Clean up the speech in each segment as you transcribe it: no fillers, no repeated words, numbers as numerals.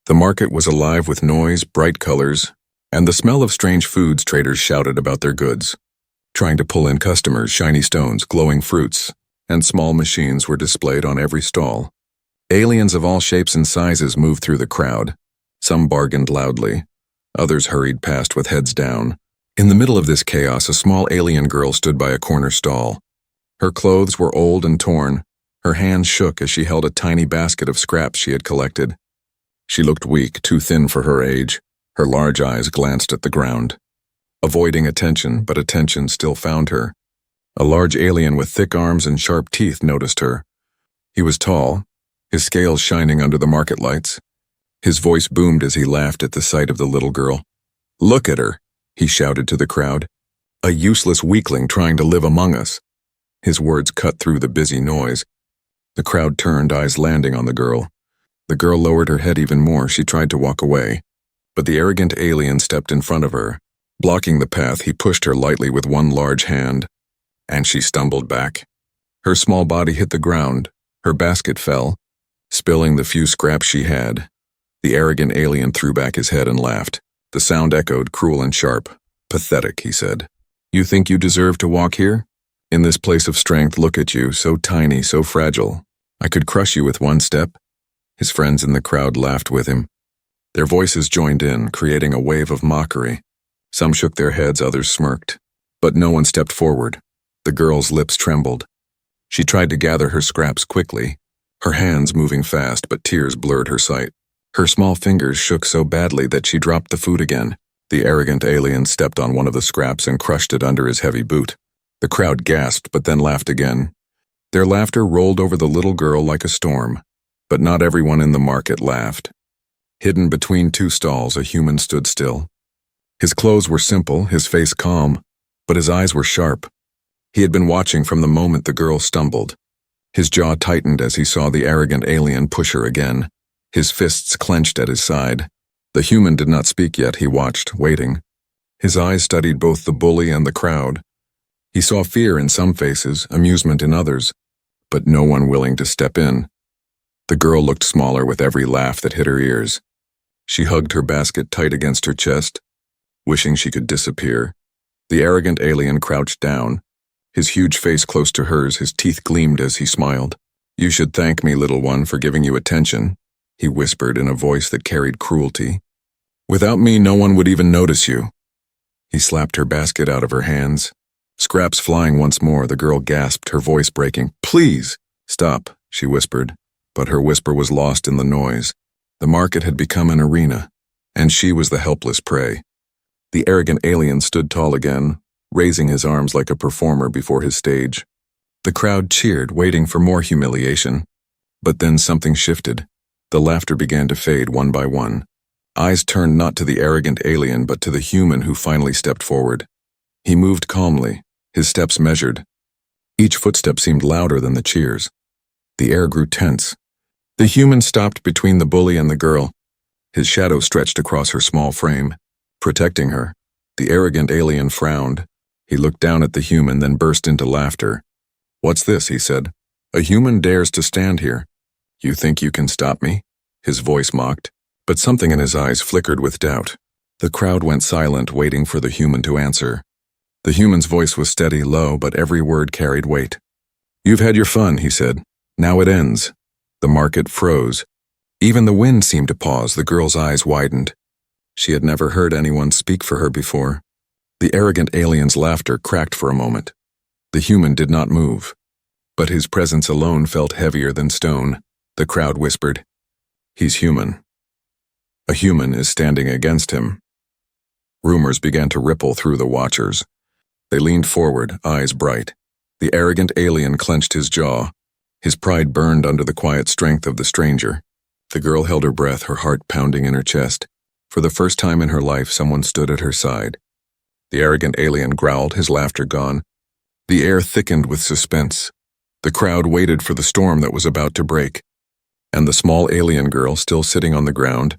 The market was alive with noise, bright colors, and the smell of strange foods. Traders shouted about their goods, trying to pull in customers. Shiny stones, glowing fruits, and small machines were displayed on every stall. Aliens of all shapes and sizes moved through the crowd. Some bargained loudly. Others hurried past with heads down. In the middle of this chaos, a small alien girl stood by a corner stall. Her clothes were old and torn. Her hands shook as she held a tiny basket of scraps she had collected. She looked weak, too thin for her age. Her large eyes glanced at the ground, avoiding attention, but attention still found her. A large alien with thick arms and sharp teeth noticed her. He was tall, his scales shining under the market lights. His voice boomed as he laughed at the sight of the little girl. "Look at her," he shouted to the crowd. "A useless weakling trying to live among us." His words cut through the busy noise. The crowd turned, eyes landing on the girl. The girl lowered her head even more. She tried to walk away, but the arrogant alien stepped in front of her. Blocking the path, he pushed her lightly with one large hand, and she stumbled back. Her small body hit the ground. Her basket fell, spilling the few scraps she had. The arrogant alien threw back his head and laughed. The sound echoed, cruel and sharp. "Pathetic," he said. "You think you deserve to walk here? In this place of strength, look at you, so tiny, so fragile. I could crush you with one step." His friends in the crowd laughed with him. Their voices joined in, creating a wave of mockery. Some shook their heads, others smirked. But no one stepped forward. The girl's lips trembled. She tried to gather her scraps quickly, her hands moving fast, but tears blurred her sight. Her small fingers shook so badly that she dropped the food again. The arrogant alien stepped on one of the scraps and crushed it under his heavy boot. The crowd gasped, but then laughed again. Their laughter rolled over the little girl like a storm. But not everyone in the market laughed. Hidden between two stalls, a human stood still. His clothes were simple, his face calm, but his eyes were sharp. He had been watching from the moment the girl stumbled. His jaw tightened as he saw the arrogant alien push her again. His fists clenched at his side. The human did not speak yet. He watched, waiting. His eyes studied both the bully and the crowd. He saw fear in some faces, amusement in others, but no one willing to step in. The girl looked smaller with every laugh that hit her ears. She hugged her basket tight against her chest, wishing she could disappear. The arrogant alien crouched down, his huge face close to hers. His teeth gleamed as he smiled. "You should thank me, little one, for giving you attention," he whispered in a voice that carried cruelty. "Without me, no one would even notice you." He slapped her basket out of her hands. Scraps flying once more, the girl gasped, her voice breaking. "Please!" "Stop," she whispered. But her whisper was lost in the noise. The market had become an arena, and she was the helpless prey. The arrogant alien stood tall again, raising his arms like a performer before his stage. The crowd cheered, waiting for more humiliation. But then something shifted. The laughter began to fade one by one. Eyes turned not to the arrogant alien, but to the human who finally stepped forward. He moved calmly, his steps measured. Each footstep seemed louder than the cheers. The air grew tense. The human stopped between the bully and the girl. His shadow stretched across her small frame, protecting her. The arrogant alien frowned. He looked down at the human, then burst into laughter. "What's this?" he said. "A human dares to stand here. You think you can stop me?" His voice mocked, but something in his eyes flickered with doubt. The crowd went silent, waiting for the human to answer. The human's voice was steady, low, but every word carried weight. "You've had your fun," he said. "Now it ends." The market froze. Even the wind seemed to pause. The girl's eyes widened. She had never heard anyone speak for her before. The arrogant alien's laughter cracked for a moment. The human did not move, but his presence alone felt heavier than stone. The crowd whispered, "He's human. A human is standing against him." Rumors began to ripple through the watchers. They leaned forward, eyes bright. The arrogant alien clenched his jaw. His pride burned under the quiet strength of the stranger. The girl held her breath, her heart pounding in her chest. For the first time in her life, someone stood at her side. The arrogant alien growled, his laughter gone. The air thickened with suspense. The crowd waited for the storm that was about to break. And the small alien girl, still sitting on the ground,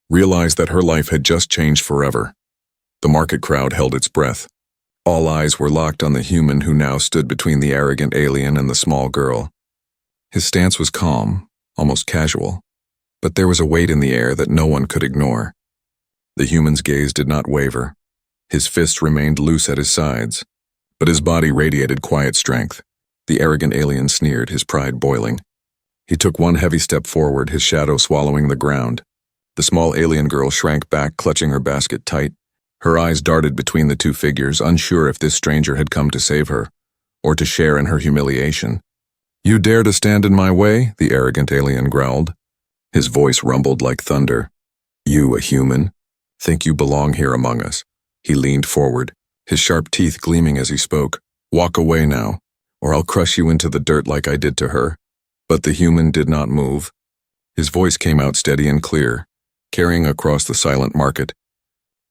realized that her life had just changed forever. The market crowd held its breath. All eyes were locked on the human who now stood between the arrogant alien and the small girl. His stance was calm, almost casual. But there was a weight in the air that no one could ignore. The human's gaze did not waver. His fists remained loose at his sides, but his body radiated quiet strength. The arrogant alien sneered, his pride boiling. He took one heavy step forward, his shadow swallowing the ground. The small alien girl shrank back, clutching her basket tight. Her eyes darted between the two figures, unsure if this stranger had come to save her, or to share in her humiliation. "You dare to stand in my way?" the arrogant alien growled. His voice rumbled like thunder. "You, a human, think you belong here among us?" He leaned forward, his sharp teeth gleaming as he spoke. "Walk away now, or I'll crush you into the dirt like I did to her." But the human did not move. His voice came out steady and clear, carrying across the silent market.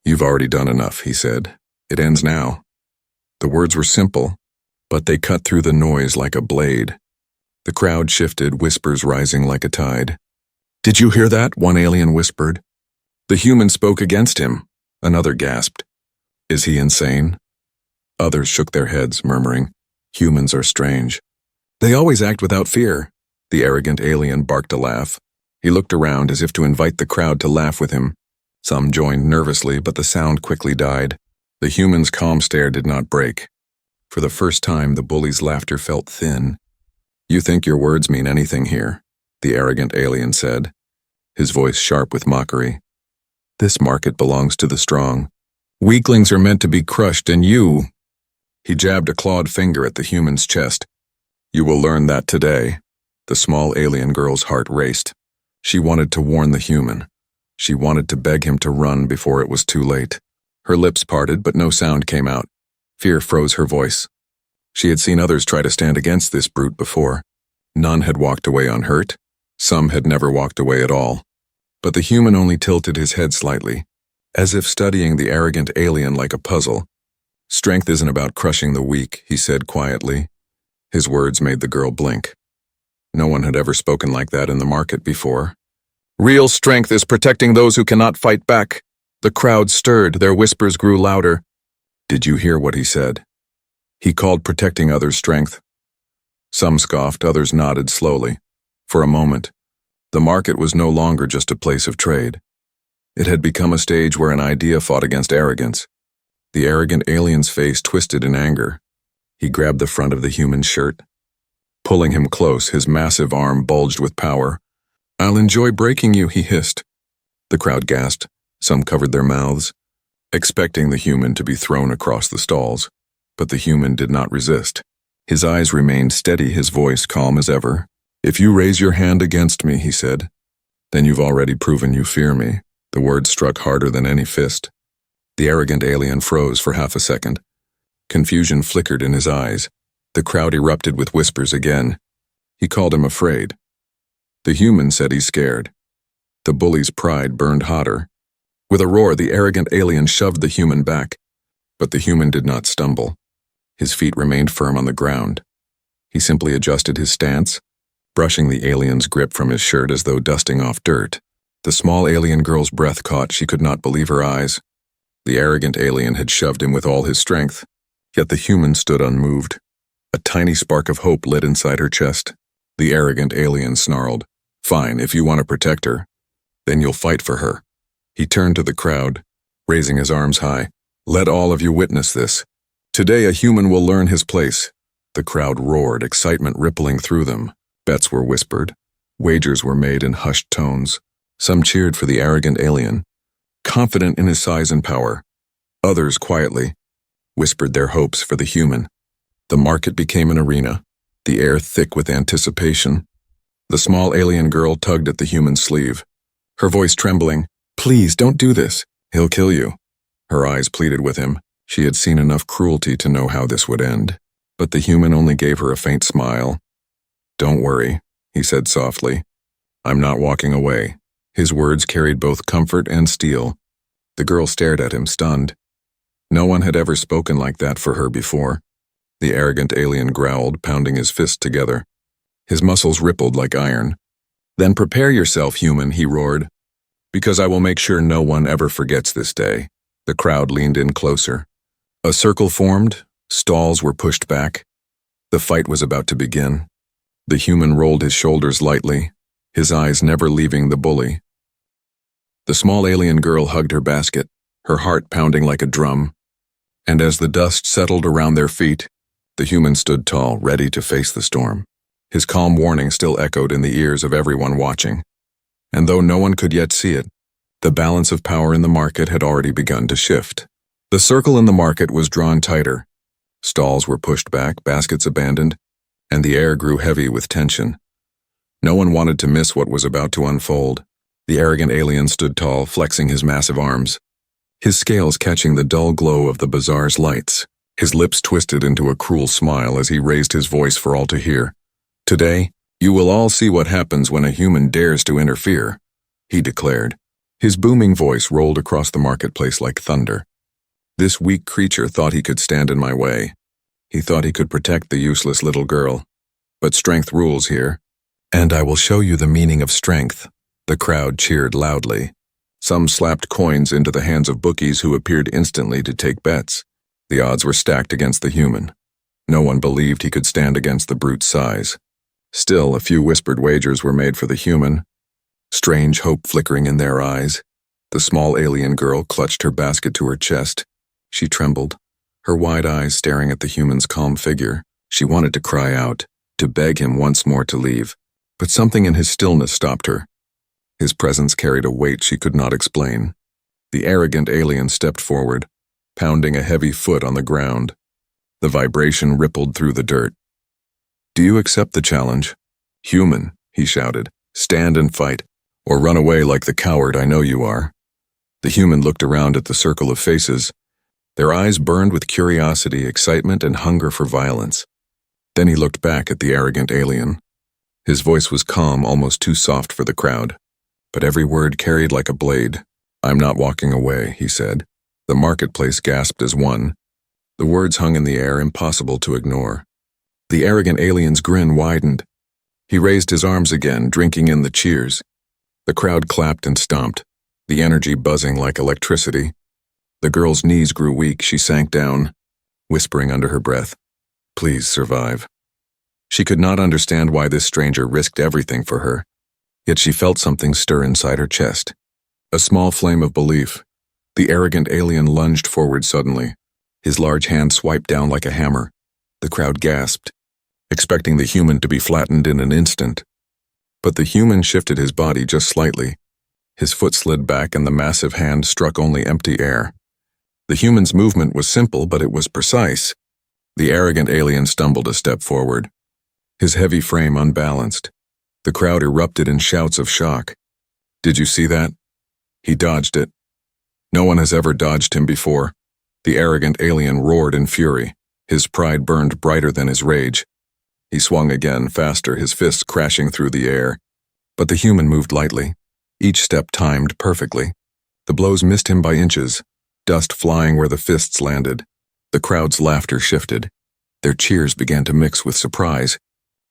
"You've already done enough," he said. "It ends now." The words were simple, but they cut through the noise like a blade. The crowd shifted, whispers rising like a tide. "Did you hear that?" one alien whispered. The human spoke against him. Another gasped. "Is he insane?" Others shook their heads, murmuring, "Humans are strange. They always act without fear." The arrogant alien barked a laugh. He looked around as if to invite the crowd to laugh with him. Some joined nervously, but the sound quickly died. The human's calm stare did not break. For the first time, the bully's laughter felt thin. "You think your words mean anything here?" the arrogant alien said, his voice sharp with mockery. "This market belongs to the strong. Weaklings are meant to be crushed, and you—" He jabbed a clawed finger at the human's chest. "You will learn that today." The small alien girl's heart raced. She wanted to warn the human. She wanted to beg him to run before it was too late. Her lips parted, but no sound came out. Fear froze her voice. She had seen others try to stand against this brute before. None had walked away unhurt. Some had never walked away at all. But the human only tilted his head slightly, as if studying the arrogant alien like a puzzle. "Strength isn't about crushing the weak," he said quietly. His words made the girl blink. No one had ever spoken like that in the market before. "Real strength is protecting those who cannot fight back." The crowd stirred, their whispers grew louder. Did you hear what he said? He called protecting others strength. Some scoffed, others nodded slowly. For a moment, the market was no longer just a place of trade. It had become a stage where an idea fought against arrogance. The arrogant alien's face twisted in anger. He grabbed the front of the human's shirt. Pulling him close, his massive arm bulged with power. "I'll enjoy breaking you," he hissed. The crowd gasped. Some covered their mouths, expecting the human to be thrown across the stalls. But the human did not resist. His eyes remained steady, his voice calm as ever. "If you raise your hand against me," he said, "then you've already proven you fear me." The words struck harder than any fist. The arrogant alien froze for half a second. Confusion flickered in his eyes. The crowd erupted with whispers again. He called him afraid. The human said he's scared. The bully's pride burned hotter. With a roar, the arrogant alien shoved the human back. But the human did not stumble. His feet remained firm on the ground. He simply adjusted his stance, brushing the alien's grip from his shirt as though dusting off dirt. The small alien girl's breath caught. She could not believe her eyes. The arrogant alien had shoved him with all his strength, yet the human stood unmoved. A tiny spark of hope lit inside her chest. The arrogant alien snarled, "Fine, if you want to protect her, then you'll fight for her." He turned to the crowd, raising his arms high. "Let all of you witness this. Today a human will learn his place." The crowd roared, excitement rippling through them. Bets were whispered. Wagers were made in hushed tones. Some cheered for the arrogant alien, confident in his size and power. Others, quietly, whispered their hopes for the human. The market became an arena, the air thick with anticipation. The small alien girl tugged at the human's sleeve, her voice trembling. "Please, don't do this. He'll kill you." Her eyes pleaded with him. She had seen enough cruelty to know how this would end. But the human only gave her a faint smile. "Don't worry," he said softly. "I'm not walking away." His words carried both comfort and steel. The girl stared at him, stunned. No one had ever spoken like that for her before. The arrogant alien growled, pounding his fists together. His muscles rippled like iron. "Then prepare yourself, human," he roared, "because I will make sure no one ever forgets this day." The crowd leaned in closer. A circle formed, stalls were pushed back. The fight was about to begin. The human rolled his shoulders lightly, his eyes never leaving the bully. The small alien girl hugged her basket, her heart pounding like a drum, and as the dust settled around their feet, the human stood tall, ready to face the storm. His calm warning still echoed in the ears of everyone watching. And though no one could yet see it, the balance of power in the market had already begun to shift. The circle in the market was drawn tighter. Stalls were pushed back, baskets abandoned, and the air grew heavy with tension. No one wanted to miss what was about to unfold. The arrogant alien stood tall, flexing his massive arms, his scales catching the dull glow of the bazaar's lights. His lips twisted into a cruel smile as he raised his voice for all to hear. "Today, you will all see what happens when a human dares to interfere," he declared. His booming voice rolled across the marketplace like thunder. "This weak creature thought he could stand in my way. He thought he could protect the useless little girl. But strength rules here, and I will show you the meaning of strength." The crowd cheered loudly. Some slapped coins into the hands of bookies who appeared instantly to take bets. The odds were stacked against the human. No one believed he could stand against the brute's size. Still, a few whispered wagers were made for the human, strange hope flickering in their eyes. The small alien girl clutched her basket to her chest. She trembled, her wide eyes staring at the human's calm figure. She wanted to cry out, to beg him once more to leave, but something in his stillness stopped her. His presence carried a weight she could not explain. The arrogant alien stepped forward, pounding a heavy foot on the ground. The vibration rippled through the dirt. "Do you accept the challenge? Human," he shouted, "stand and fight, or run away like the coward I know you are." The human looked around at the circle of faces. Their eyes burned with curiosity, excitement, and hunger for violence. Then he looked back at the arrogant alien. His voice was calm, almost too soft for the crowd, but every word carried like a blade. "I'm not walking away," he said. The marketplace gasped as one. The words hung in the air, impossible to ignore. The arrogant alien's grin widened. He raised his arms again, drinking in the cheers. The crowd clapped and stomped, the energy buzzing like electricity. The girl's knees grew weak. She sank down, whispering under her breath, "Please survive." She could not understand why this stranger risked everything for her, yet she felt something stir inside her chest. A small flame of belief. The arrogant alien lunged forward suddenly. His large hand swiped down like a hammer. The crowd gasped, expecting the human to be flattened in an instant. But the human shifted his body just slightly. His foot slid back and the massive hand struck only empty air. The human's movement was simple, but it was precise. The arrogant alien stumbled a step forward, his heavy frame unbalanced. The crowd erupted in shouts of shock. "Did you see that?" He dodged it. No one has ever dodged him before. The arrogant alien roared in fury. His pride burned brighter than his rage. He swung again, faster, his fists crashing through the air. But the human moved lightly, each step timed perfectly. The blows missed him by inches, dust flying where the fists landed. The crowd's laughter shifted. Their cheers began to mix with surprise.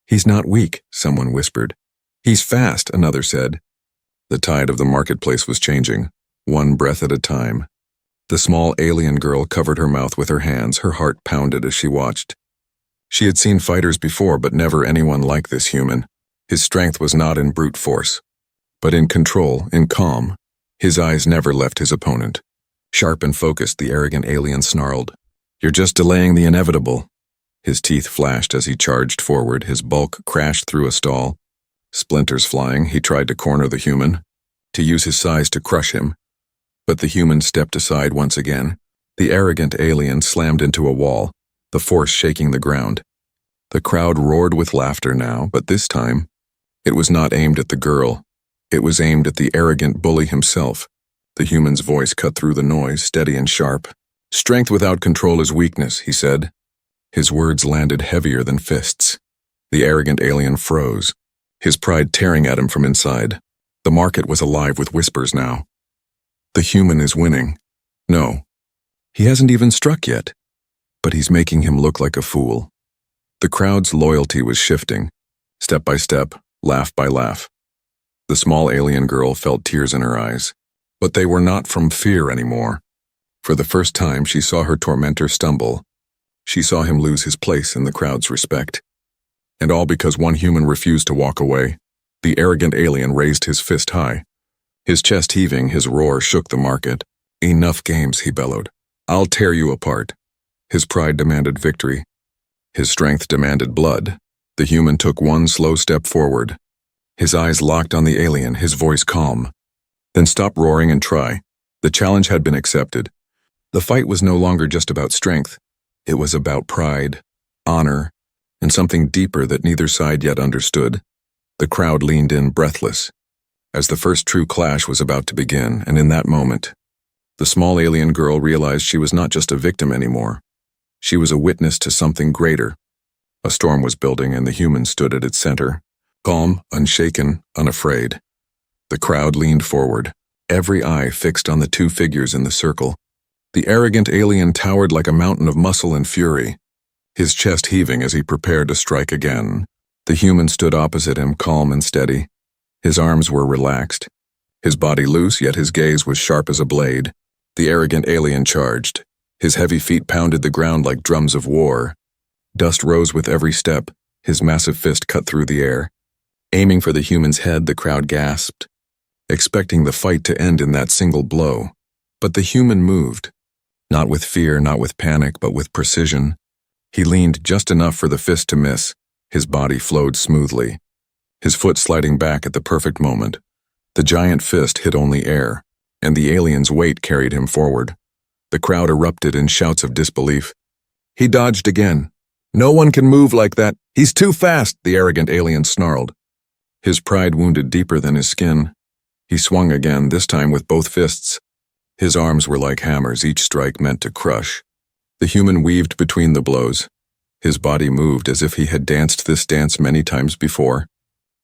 "He's not weak," someone whispered. "He's fast," another said. The tide of the marketplace was changing, one breath at a time. The small alien girl covered her mouth with her hands, her heart pounded as she watched. She had seen fighters before, but never anyone like this human. His strength was not in brute force, but in control, in calm. His eyes never left his opponent. Sharp and focused, the arrogant alien snarled, "You're just delaying the inevitable." His teeth flashed as he charged forward, his bulk crashed through a stall. Splinters flying, he tried to corner the human, to use his size to crush him. But the human stepped aside once again. The arrogant alien slammed into a wall, the force shaking the ground. The crowd roared with laughter now, but this time, it was not aimed at the girl. It was aimed at the arrogant bully himself. The human's voice cut through the noise, steady and sharp. "Strength without control is weakness," he said. His words landed heavier than fists. The arrogant alien froze, his pride tearing at him from inside. The market was alive with whispers now. "The human is winning. No, he hasn't even struck yet, but he's making him look like a fool." The crowd's loyalty was shifting, step by step, laugh by laugh. The small alien girl felt tears in her eyes, but they were not from fear anymore. For the first time, she saw her tormentor stumble. She saw him lose his place in the crowd's respect. And all because one human refused to walk away. The arrogant alien raised his fist high. His chest heaving, his roar shook the market. "Enough games," he bellowed. "I'll tear you apart." His pride demanded victory. His strength demanded blood. The human took one slow step forward. His eyes locked on the alien, his voice calm. "Then stop roaring and try." The challenge had been accepted. The fight was no longer just about strength. It was about pride, honor, and something deeper that neither side yet understood. The crowd leaned in breathless, as the first true clash was about to begin, and in that moment, the small alien girl realized she was not just a victim anymore. She was a witness to something greater. A storm was building, and the human stood at its center, calm, unshaken, unafraid. The crowd leaned forward, every eye fixed on the two figures in the circle. The arrogant alien towered like a mountain of muscle and fury, his chest heaving as he prepared to strike again. The human stood opposite him, calm and steady. His arms were relaxed, his body loose, yet his gaze was sharp as a blade. The arrogant alien charged. His heavy feet pounded the ground like drums of war. Dust rose with every step, his massive fist cut through the air. Aiming for the human's head, the crowd gasped, expecting the fight to end in that single blow. But the human moved. Not with fear, not with panic, but with precision. He leaned just enough for the fist to miss. His body flowed smoothly, his foot sliding back at the perfect moment. The giant fist hit only air, and the alien's weight carried him forward. The crowd erupted in shouts of disbelief. "He dodged again. No one can move like that. He's too fast," the arrogant alien snarled. His pride wounded deeper than his skin. He swung again, this time with both fists. His arms were like hammers, each strike meant to crush. The human weaved between the blows. His body moved as if he had danced this dance many times before.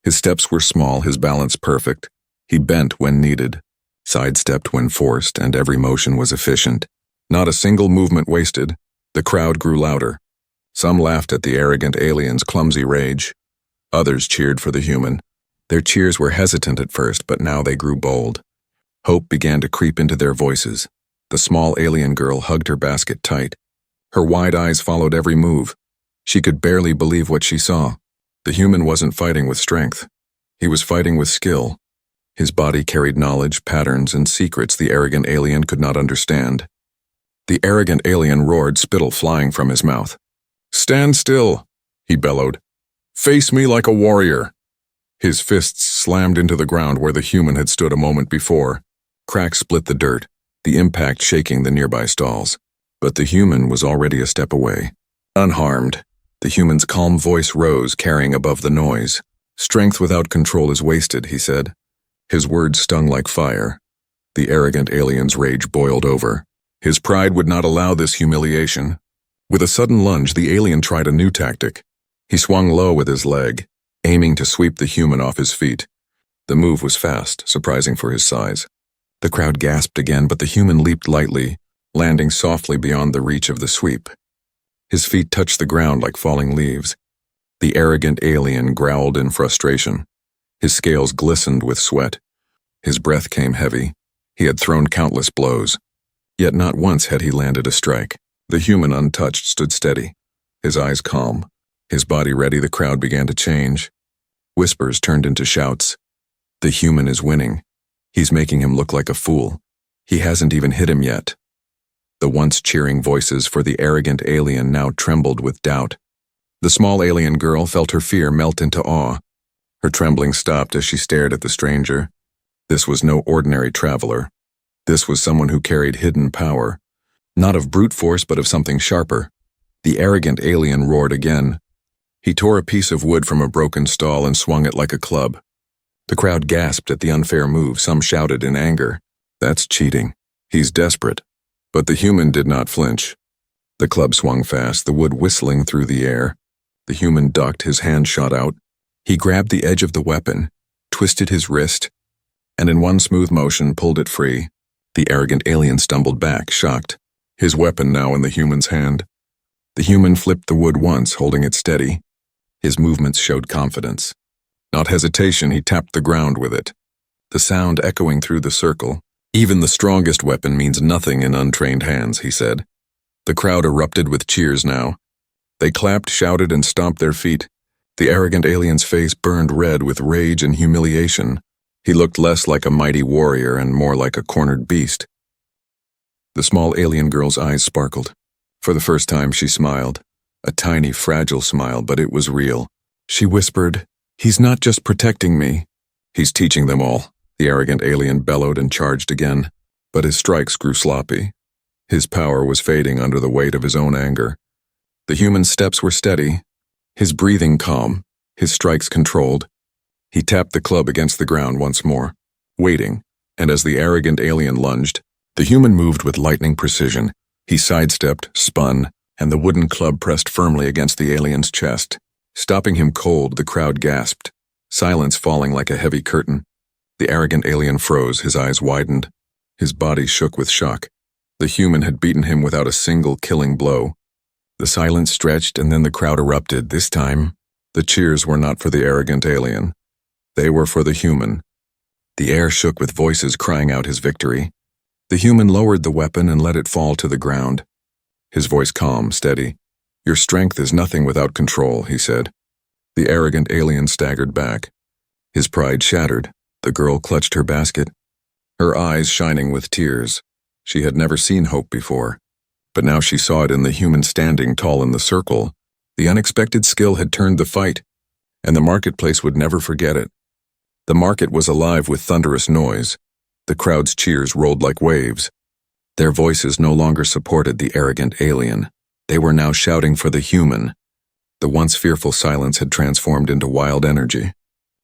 His steps were small, his balance perfect. He bent when needed, sidestepped when forced, and every motion was efficient. Not a single movement wasted. The crowd grew louder. Some laughed at the arrogant alien's clumsy rage. Others cheered for the human. Their cheers were hesitant at first, but now they grew bold. Hope began to creep into their voices. The small alien girl hugged her basket tight. Her wide eyes followed every move. She could barely believe what she saw. The human wasn't fighting with strength. He was fighting with skill. His body carried knowledge, patterns, and secrets the arrogant alien could not understand. The arrogant alien roared, spittle flying from his mouth. "Stand still," he bellowed. "Face me like a warrior." His fists slammed into the ground where the human had stood a moment before. Cracks split the dirt, the impact shaking the nearby stalls. But the human was already a step away. Unharmed, the human's calm voice rose, carrying above the noise. "Strength without control is wasted," he said. His words stung like fire. The arrogant alien's rage boiled over. His pride would not allow this humiliation. With a sudden lunge, the alien tried a new tactic. He swung low with his leg, aiming to sweep the human off his feet. The move was fast, surprising for his size. The crowd gasped again, but the human leaped lightly, landing softly beyond the reach of the sweep. His feet touched the ground like falling leaves. The arrogant alien growled in frustration. His scales glistened with sweat. His breath came heavy. He had thrown countless blows. Yet not once had he landed a strike. The human, untouched, stood steady, his eyes calm, his body ready. The crowd began to change. Whispers turned into shouts. "The human is winning. He's making him look like a fool. He hasn't even hit him yet." The once cheering voices for the arrogant alien now trembled with doubt. The small alien girl felt her fear melt into awe. Her trembling stopped as she stared at the stranger. This was no ordinary traveler. This was someone who carried hidden power, not of brute force but of something sharper. The arrogant alien roared again. He tore a piece of wood from a broken stall and swung it like a club. The crowd gasped at the unfair move. Some shouted in anger. "That's cheating. He's desperate." But the human did not flinch. The club swung fast, the wood whistling through the air. The human ducked, his hand shot out. He grabbed the edge of the weapon, twisted his wrist, and in one smooth motion pulled it free. The arrogant alien stumbled back, shocked, his weapon now in the human's hand. The human flipped the wood once, holding it steady. His movements showed confidence. Not hesitation, he tapped the ground with it, the sound echoing through the circle. "Even the strongest weapon means nothing in untrained hands," he said. The crowd erupted with cheers now. They clapped, shouted, and stomped their feet. The arrogant alien's face burned red with rage and humiliation. He looked less like a mighty warrior and more like a cornered beast. The small alien girl's eyes sparkled. For the first time, she smiled. A tiny, fragile smile, but it was real. She whispered, "He's not just protecting me. He's teaching them all." The arrogant alien bellowed and charged again, but his strikes grew sloppy. His power was fading under the weight of his own anger. The human's steps were steady, his breathing calm, his strikes controlled. He tapped the club against the ground once more, waiting, and as the arrogant alien lunged, the human moved with lightning precision. He sidestepped, spun, and the wooden club pressed firmly against the alien's chest. Stopping him cold, the crowd gasped, silence falling like a heavy curtain. The arrogant alien froze, his eyes widened. His body shook with shock. The human had beaten him without a single killing blow. The silence stretched, and then the crowd erupted. This time, the cheers were not for the arrogant alien. They were for the human. The air shook with voices crying out his victory. The human lowered the weapon and let it fall to the ground. His voice calm, steady. "Your strength is nothing without control," he said. The arrogant alien staggered back. His pride shattered. The girl clutched her basket, her eyes shining with tears. She had never seen hope before, but now she saw it in the human standing tall in the circle. The unexpected skill had turned the fight, and the marketplace would never forget it. The market was alive with thunderous noise. The crowd's cheers rolled like waves. Their voices no longer supported the arrogant alien. They were now shouting for the human. The once fearful silence had transformed into wild energy.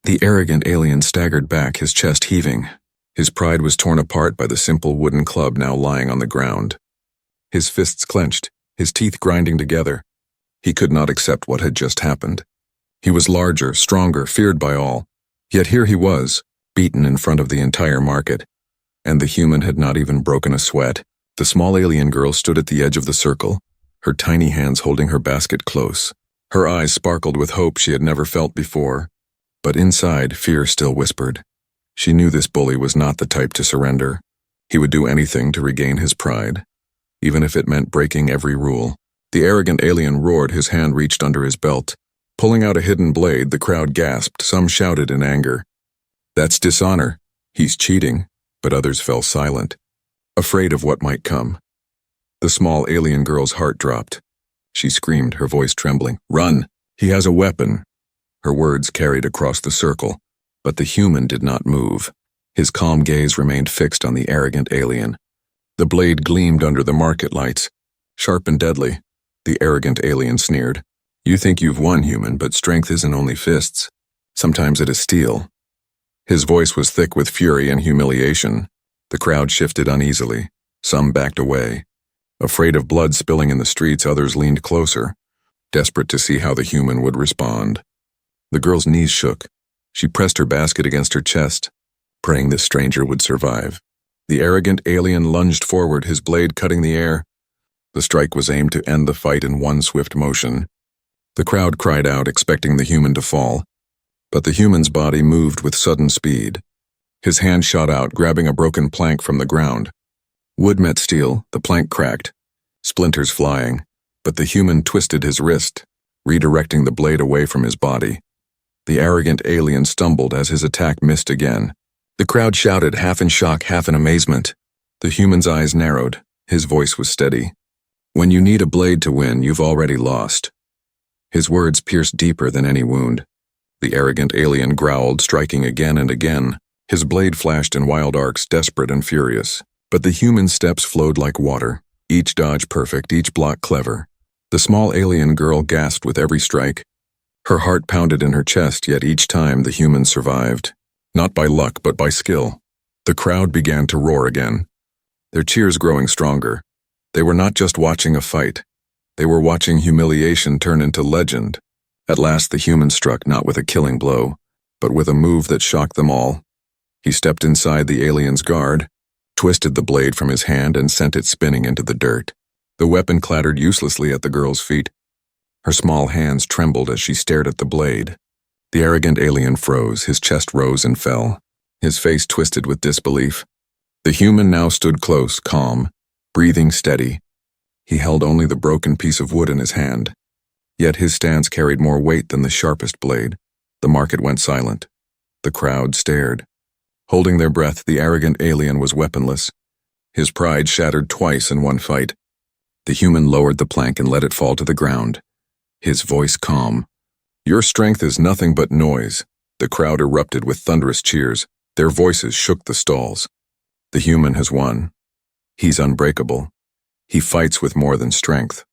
The arrogant alien staggered back, his chest heaving. His pride was torn apart by the simple wooden club now lying on the ground. His fists clenched, his teeth grinding together. He could not accept what had just happened. He was larger, stronger, feared by all. Yet here he was, beaten in front of the entire market. And the human had not even broken a sweat. The small alien girl stood at the edge of the circle, her tiny hands holding her basket close. Her eyes sparkled with hope she had never felt before. But inside, fear still whispered. She knew this bully was not the type to surrender. He would do anything to regain his pride, even if it meant breaking every rule. The arrogant alien roared, his hand reached under his belt. Pulling out a hidden blade, the crowd gasped, some shouted in anger. "That's dishonor. He's cheating," but others fell silent, afraid of what might come. The small alien girl's heart dropped. She screamed, her voice trembling, "Run! He has a weapon!" Her words carried across the circle, but the human did not move. His calm gaze remained fixed on the arrogant alien. The blade gleamed under the market lights, sharp and deadly. The arrogant alien sneered. "You think you've won, human, but strength isn't only fists. Sometimes it is steel." His voice was thick with fury and humiliation. The crowd shifted uneasily. Some backed away. Afraid of blood spilling in the streets, others leaned closer, desperate to see how the human would respond. The girl's knees shook. She pressed her basket against her chest, praying this stranger would survive. The arrogant alien lunged forward, his blade cutting the air. The strike was aimed to end the fight in one swift motion. The crowd cried out, expecting the human to fall. But the human's body moved with sudden speed. His hand shot out, grabbing a broken plank from the ground. Wood met steel, the plank cracked, splinters flying, but the human twisted his wrist, redirecting the blade away from his body. The arrogant alien stumbled as his attack missed again. The crowd shouted, half in shock, half in amazement. The human's eyes narrowed. His voice was steady. "When you need a blade to win, you've already lost." His words pierced deeper than any wound. The arrogant alien growled, striking again and again. His blade flashed in wild arcs, desperate and furious. But the human's steps flowed like water, each dodge perfect, each block clever. The small alien girl gasped with every strike. Her heart pounded in her chest, yet each time the human survived. Not by luck, but by skill. The crowd began to roar again, their cheers growing stronger. They were not just watching a fight. They were watching humiliation turn into legend. At last the human struck not with a killing blow, but with a move that shocked them all. He stepped inside the alien's guard, twisted the blade from his hand and sent it spinning into the dirt. The weapon clattered uselessly at the girl's feet. Her small hands trembled as she stared at the blade. The arrogant alien froze, his chest rose and fell, his face twisted with disbelief. The human now stood close, calm, breathing steady. He held only the broken piece of wood in his hand. Yet his stance carried more weight than the sharpest blade. The market went silent. The crowd stared. Holding their breath, the arrogant alien was weaponless. His pride shattered twice in one fight. The human lowered the plank and let it fall to the ground. His voice calm. "Your strength is nothing but noise." The crowd erupted with thunderous cheers. Their voices shook the stalls. "The human has won. He's unbreakable. He fights with more than strength."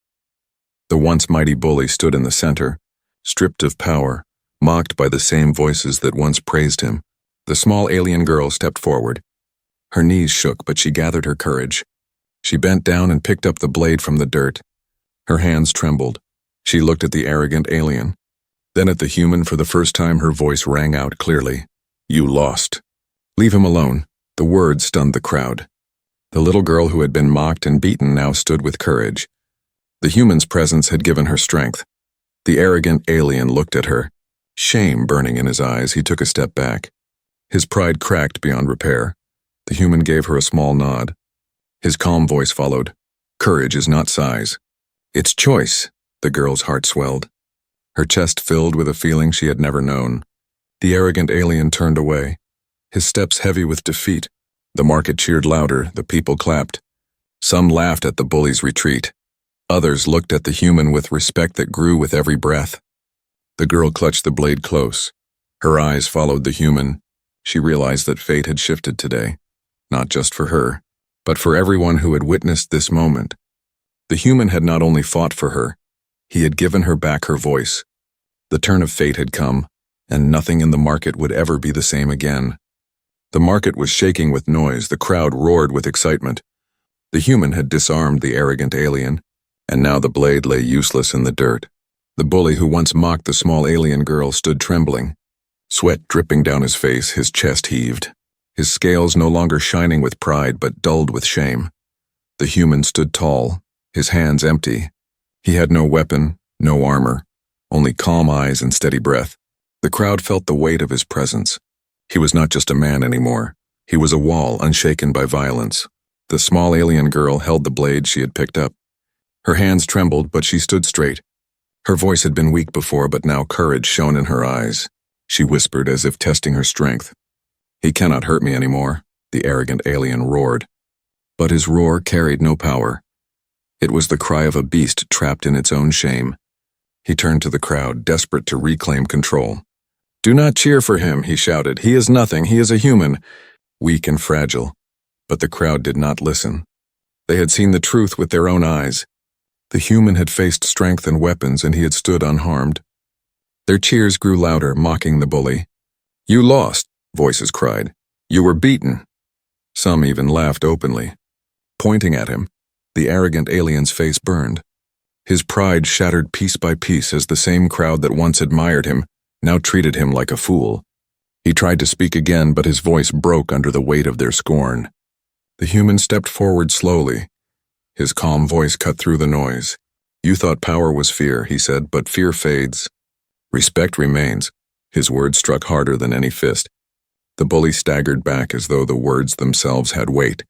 The once mighty bully stood in the center, stripped of power, mocked by the same voices that once praised him. The small alien girl stepped forward. Her knees shook, but she gathered her courage. She bent down and picked up the blade from the dirt. Her hands trembled. She looked at the arrogant alien. Then at the human. For the first time her voice rang out clearly. "You lost. Leave him alone." The words stunned the crowd. The little girl who had been mocked and beaten now stood with courage. The human's presence had given her strength. The arrogant alien looked at her. Shame burning in his eyes, he took a step back. His pride cracked beyond repair. The human gave her a small nod. His calm voice followed. "Courage is not size. It's choice." The girl's heart swelled. Her chest filled with a feeling she had never known. The arrogant alien turned away, his steps heavy with defeat. The market cheered louder, the people clapped. Some laughed at the bully's retreat. Others looked at the human with respect that grew with every breath. The girl clutched the blade close. Her eyes followed the human. She realized that fate had shifted today, not just for her, but for everyone who had witnessed this moment. The human had not only fought for her, he had given her back her voice. The turn of fate had come, and nothing in the market would ever be the same again. The market was shaking with noise, the crowd roared with excitement. The human had disarmed the arrogant alien, and now the blade lay useless in the dirt. The bully who once mocked the small alien girl stood trembling. Sweat dripping down his face, his chest heaved. His scales no longer shining with pride, but dulled with shame. The human stood tall, his hands empty. He had no weapon, no armor, only calm eyes and steady breath. The crowd felt the weight of his presence. He was not just a man anymore. He was a wall unshaken by violence. The small alien girl held the blade she had picked up. Her hands trembled, but she stood straight. Her voice had been weak before, but now courage shone in her eyes. She whispered as if testing her strength. "He cannot hurt me anymore," the arrogant alien roared. But his roar carried no power. It was the cry of a beast trapped in its own shame. He turned to the crowd, desperate to reclaim control. "Do not cheer for him," he shouted. "He is nothing. He is a human, weak and fragile." But the crowd did not listen. They had seen the truth with their own eyes. The human had faced strength and weapons, and he had stood unharmed. Their cheers grew louder, mocking the bully. "You lost," voices cried. "You were beaten." Some even laughed openly. Pointing at him, the arrogant alien's face burned. His pride shattered piece by piece as the same crowd that once admired him now treated him like a fool. He tried to speak again, but his voice broke under the weight of their scorn. The human stepped forward slowly. His calm voice cut through the noise. "You thought power was fear," he said, "but fear fades. Respect remains." His words struck harder than any fist. The bully staggered back as though the words themselves had weight.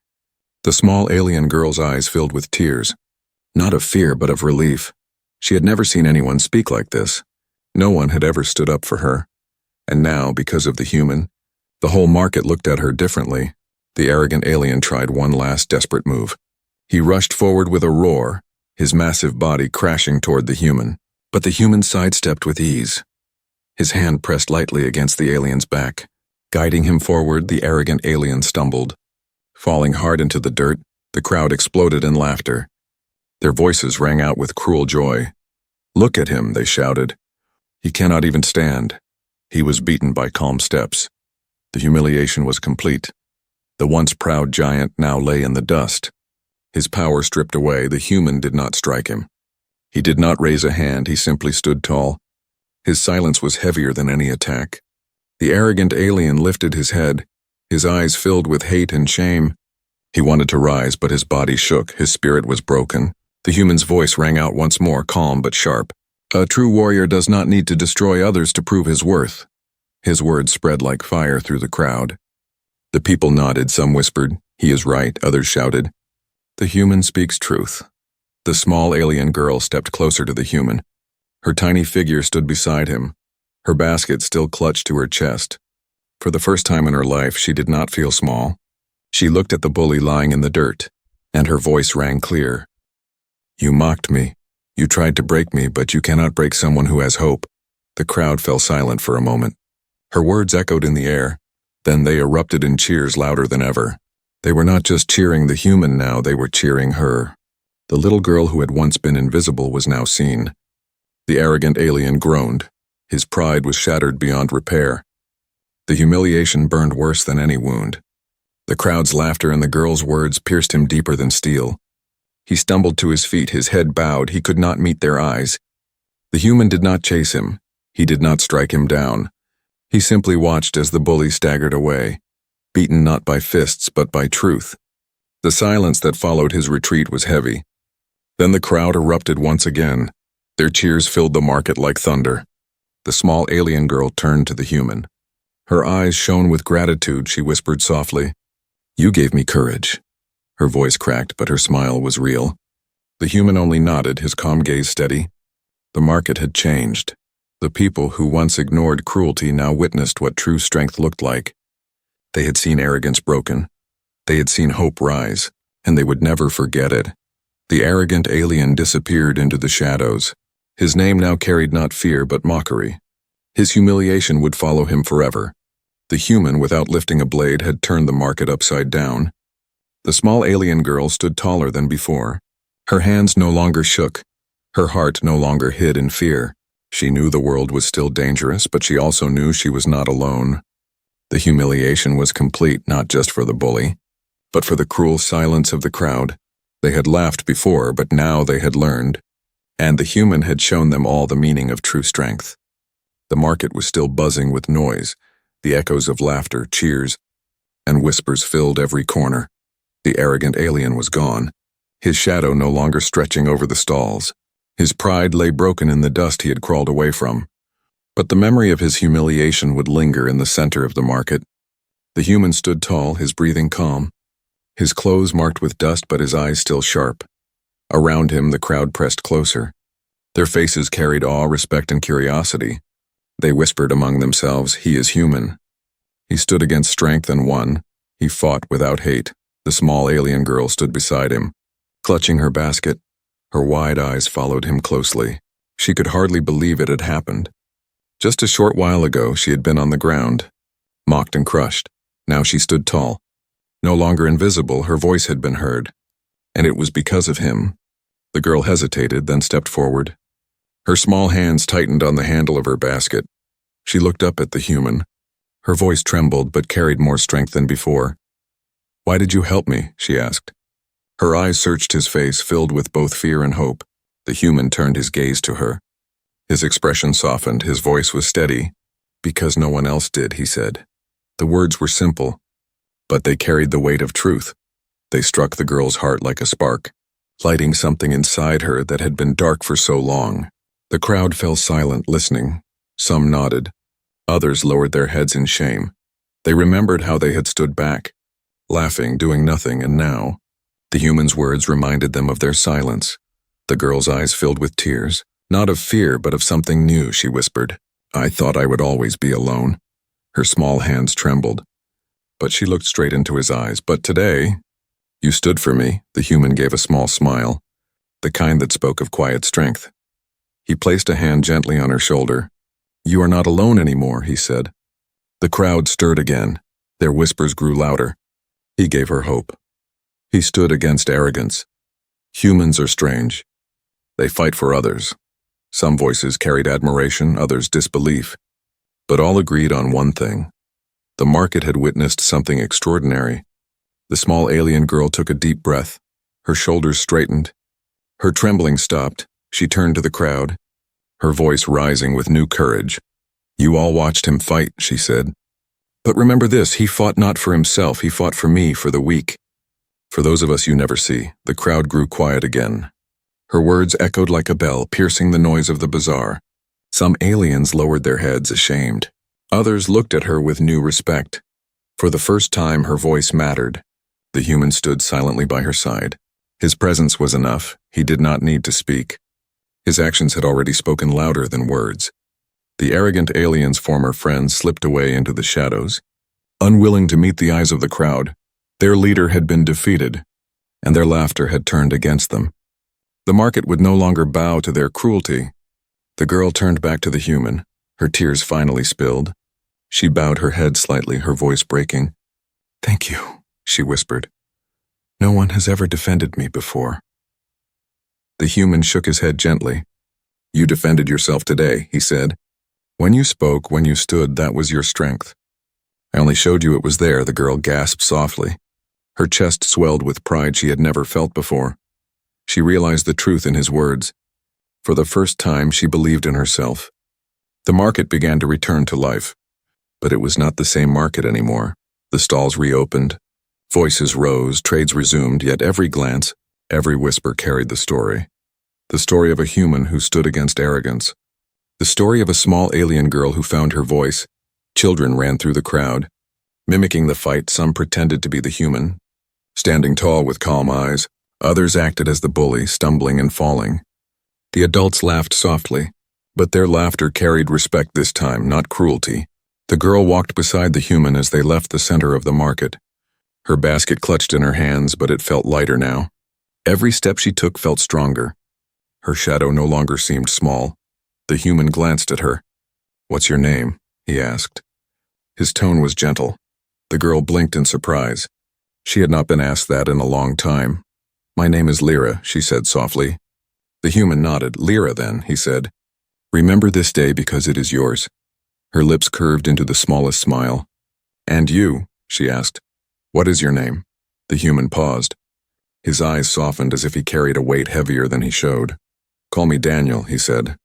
The small alien girl's eyes filled with tears. Not of fear, but of relief. She had never seen anyone speak like this. No one had ever stood up for her. And now, because of the human, the whole market looked at her differently. The arrogant alien tried one last desperate move. He rushed forward with a roar, his massive body crashing toward the human. But the human sidestepped with ease. His hand pressed lightly against the alien's back. Guiding him forward, the arrogant alien stumbled. Falling hard into the dirt, the crowd exploded in laughter. Their voices rang out with cruel joy. "Look at him," they shouted. "He cannot even stand." He was beaten by calm steps. The humiliation was complete. The once proud giant now lay in the dust. His power stripped away, the human did not strike him. He did not raise a hand, he simply stood tall. His silence was heavier than any attack. The arrogant alien lifted his head, his eyes filled with hate and shame. He wanted to rise, but his body shook, his spirit was broken. The human's voice rang out once more, calm but sharp. "A true warrior does not need to destroy others to prove his worth." His words spread like fire through the crowd. The people nodded, some whispered, "He is right," others shouted, "The human speaks truth." The small alien girl stepped closer to the human. Her tiny figure stood beside him, her basket still clutched to her chest. For the first time in her life, she did not feel small. She looked at the bully lying in the dirt, and her voice rang clear. "You mocked me. You tried to break me, but you cannot break someone who has hope." The crowd fell silent for a moment. Her words echoed in the air, then they erupted in cheers louder than ever. They were not just cheering the human now, they were cheering her. The little girl who had once been invisible was now seen. The arrogant alien groaned. His pride was shattered beyond repair. The humiliation burned worse than any wound. The crowd's laughter and the girl's words pierced him deeper than steel. He stumbled to his feet, his head bowed, he could not meet their eyes. The human did not chase him. He did not strike him down. He simply watched as the bully staggered away, beaten not by fists but by truth. The silence that followed his retreat was heavy. Then the crowd erupted once again. Their cheers filled the market like thunder. The small alien girl turned to the human. Her eyes shone with gratitude. She whispered softly, "You gave me courage." Her voice cracked, but her smile was real. The human only nodded, his calm gaze steady. The market had changed. The people who once ignored cruelty now witnessed what true strength looked like. They had seen arrogance broken. They had seen hope rise, and they would never forget it. The arrogant alien disappeared into the shadows. His name now carried not fear but mockery. His humiliation would follow him forever. The human, without lifting a blade, had turned the market upside down. The small alien girl stood taller than before. Her hands no longer shook. Her heart no longer hid in fear. She knew the world was still dangerous, but she also knew she was not alone. The humiliation was complete, not just for the bully, but for the cruel silence of the crowd. They had laughed before, but now they had learned, and the human had shown them all the meaning of true strength. The market was still buzzing with noise. The echoes of laughter, cheers, and whispers filled every corner. The arrogant alien was gone, his shadow no longer stretching over the stalls. His pride lay broken in the dust he had crawled away from. But the memory of his humiliation would linger in the center of the market. The human stood tall, his breathing calm, his clothes marked with dust but his eyes still sharp. Around him the crowd pressed closer. Their faces carried awe, respect, and curiosity. They whispered among themselves, "He is human." He stood against strength and won. He fought without hate. The small alien girl stood beside him, clutching her basket. Her wide eyes followed him closely. She could hardly believe it had happened. Just a short while ago, she had been on the ground, mocked and crushed. Now she stood tall. No longer invisible, her voice had been heard. And it was because of him. The girl hesitated, then stepped forward. Her small hands tightened on the handle of her basket. She looked up at the human. Her voice trembled but carried more strength than before. "Why did you help me?" she asked. Her eyes searched his face, filled with both fear and hope. The human turned his gaze to her. His expression softened, his voice was steady. "Because no one else did," he said. The words were simple, but they carried the weight of truth. They struck the girl's heart like a spark, lighting something inside her that had been dark for so long. The crowd fell silent, listening. Some nodded. Others lowered their heads in shame. They remembered how they had stood back, laughing, doing nothing, and now the human's words reminded them of their silence. The girl's eyes filled with tears, not of fear but of something new. She whispered, "I thought I would always be alone." Her small hands trembled, but she looked straight into his eyes. "But today, you stood for me." The human gave a small smile, the kind that spoke of quiet strength. He placed a hand gently on her shoulder. "You are not alone anymore," he said. The crowd stirred again. Their whispers grew louder. He gave her hope. He stood against arrogance. Humans are strange. They fight for others. Some voices carried admiration, others disbelief. But all agreed on one thing. The market had witnessed something extraordinary. The small alien girl took a deep breath. Her shoulders straightened. Her trembling stopped. She turned to the crowd, her voice rising with new courage. "You all watched him fight," she said. "But remember this, he fought not for himself, he fought for me, for the weak. For those of us you never see." The crowd grew quiet again. Her words echoed like a bell, piercing the noise of the bazaar. Some aliens lowered their heads, ashamed. Others looked at her with new respect. For the first time, her voice mattered. The human stood silently by her side. His presence was enough. He did not need to speak. His actions had already spoken louder than words. The arrogant alien's former friends slipped away into the shadows. Unwilling to meet the eyes of the crowd, their leader had been defeated, and their laughter had turned against them. The market would no longer bow to their cruelty. The girl turned back to the human, her tears finally spilled. She bowed her head slightly, her voice breaking. "Thank you," she whispered. "No one has ever defended me before." The human shook his head gently. "You defended yourself today," he said. "When you spoke, when you stood, that was your strength." "I only showed you it was there," the girl gasped softly. Her chest swelled with pride she had never felt before. She realized the truth in his words. For the first time, she believed in herself. The market began to return to life. But it was not the same market anymore. The stalls reopened. Voices rose, trades resumed, yet every glance, every whisper carried the story. The story of a human who stood against arrogance. The story of a small alien girl who found her voice. Children ran through the crowd. Mimicking the fight, some pretended to be the human. Standing tall with calm eyes, others acted as the bully, stumbling and falling. The adults laughed softly, but their laughter carried respect this time, not cruelty. The girl walked beside the human as they left the center of the market. Her basket clutched in her hands, but it felt lighter now. Every step she took felt stronger. Her shadow no longer seemed small. The human glanced at her. "What's your name?" he asked. His tone was gentle. The girl blinked in surprise. She had not been asked that in a long time. "My name is Lyra," she said softly. The human nodded. "Lyra, then," he said. "Remember this day because it is yours." Her lips curved into the smallest smile. "And you?" she asked. "What is your name?" The human paused. His eyes softened as if he carried a weight heavier than he showed. "Call me Daniel," he said.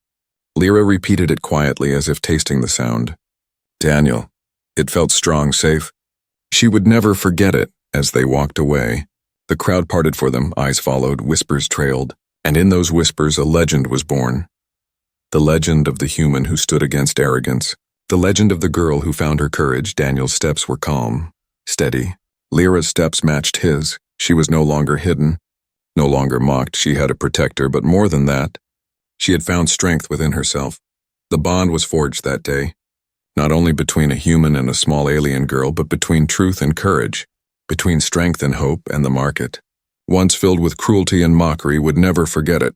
Lyra repeated it quietly as if tasting the sound. Daniel. It felt strong, safe. She would never forget it. As they walked away, the crowd parted for them, eyes followed, whispers trailed, and in those whispers a legend was born. The legend of the human who stood against arrogance. The legend of the girl who found her courage. Daniel's steps were calm, steady. Lyra's steps matched his. She was no longer hidden, no longer mocked. She had a protector, but more than that, she had found strength within herself. The bond was forged that day, not only between a human and a small alien girl, but between truth and courage, between strength and hope and the market. Once filled with cruelty and mockery, would never forget it.